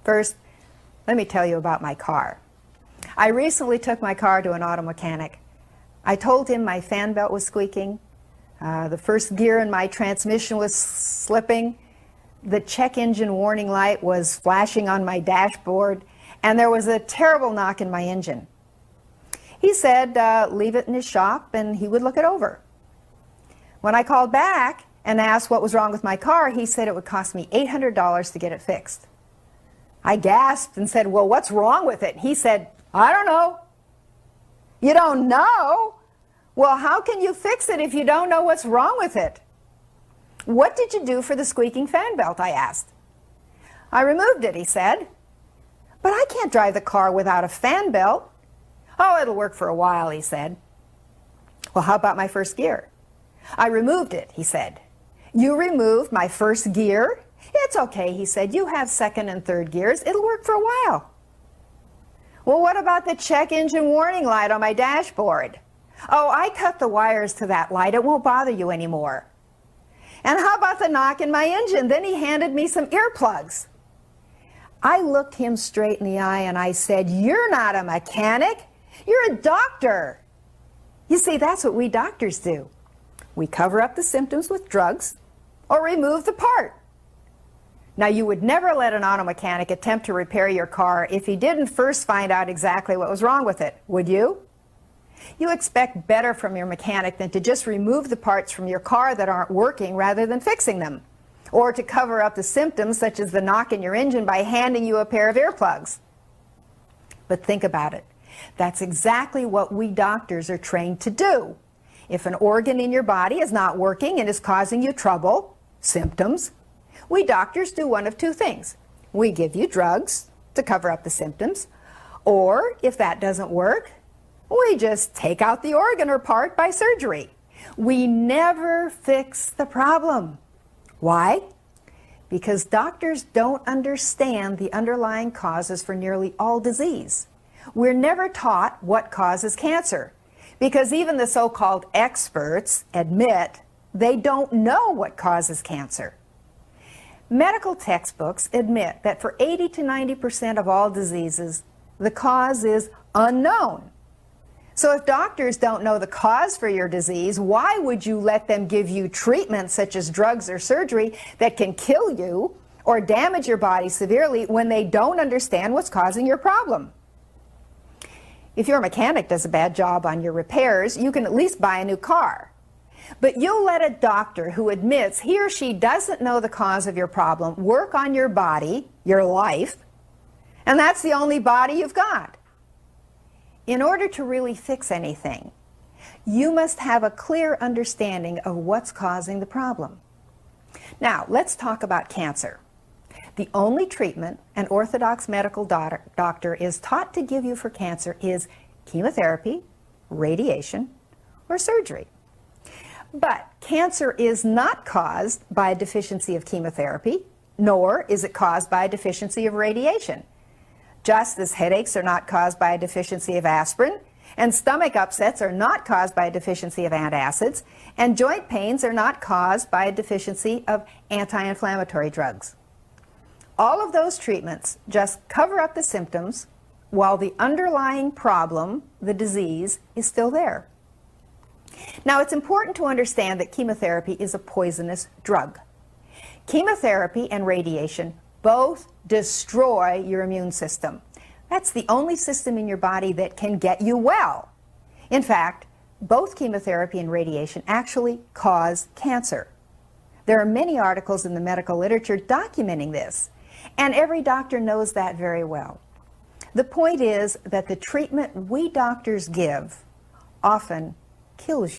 First, let me tell you about my car. I recently took my car to an auto mechanic. I told him my fan belt was squeaking, the first gear in my transmission was slipping, the check engine warning light was flashing on my dashboard, and there was a terrible knock in my engine. He said leave it in his shop and he would look it over. When I called back and asked what was wrong with my car, he said it would cost me $800 to get it fixed. I gasped and said, well, what's wrong with it? He said, I don't know. You don't know? Well, how can you fix it if you don't know what's wrong with it? What did you do for the squeaking fan belt? I asked. I removed it, he said. But I can't drive the car without a fan belt. Oh, it'll work for a while, he said. Well, how about my first gear? I removed it, he said. You removed my first gear? It's okay, he said. You have second and third gears. It'll work for a while. Well, what about the check engine warning light on my dashboard? Oh, I cut the wires to that light. It won't bother you anymore. And how about the knock in my engine? Then he handed me some earplugs. I looked him straight in the eye and I said, you're not a mechanic. You're a doctor. You see, that's what we doctors do. We cover up the symptoms with drugs or remove the part. Now, you would never let an auto mechanic attempt to repair your car if he didn't first find out exactly what was wrong with it, would you? You expect better from your mechanic than to just remove the parts from your car that aren't working rather than fixing them, or to cover up the symptoms such as the knock in your engine by handing you a pair of earplugs. But think about it. That's exactly what we doctors are trained to do. If an organ in your body is not working and is causing you trouble, symptoms, we doctors do one of two things. We give you drugs to cover up the symptoms, or if that doesn't work, we just take out the organ or part by surgery. We never fix the problem. Why? Because doctors don't understand the underlying causes for nearly all disease. We're never taught what causes cancer, because even the so-called experts admit they don't know what causes cancer. Medical textbooks admit that for 80 to 90% of all diseases, the cause is unknown. So if doctors don't know the cause for your disease, why would you let them give you treatment such as drugs or surgery that can kill you or damage your body severely when they don't understand what's causing your problem? If your mechanic does a bad job on your repairs, you can at least buy a new car. But you'll let a doctor who admits he or she doesn't know the cause of your problem work on your body, your life, and that's the only body you've got. In order to really fix anything, you must have a clear understanding of what's causing the problem. Now, let's talk about cancer. The only treatment an orthodox medical doctor is taught to give you for cancer is chemotherapy, radiation, or surgery. But cancer is not caused by a deficiency of chemotherapy, nor is it caused by a deficiency of radiation. Just as headaches are not caused by a deficiency of aspirin, and stomach upsets are not caused by a deficiency of antacids, and joint pains are not caused by a deficiency of anti-inflammatory drugs. All of those treatments just cover up the symptoms while the underlying problem, the disease, is still there. Now, it's important to understand that chemotherapy is a poisonous drug. Chemotherapy and radiation both destroy your immune system. That's the only system in your body that can get you well. In fact, both chemotherapy and radiation actually cause cancer. There are many articles in the medical literature documenting this, and every doctor knows that very well. The point is that the treatment we doctors give often kills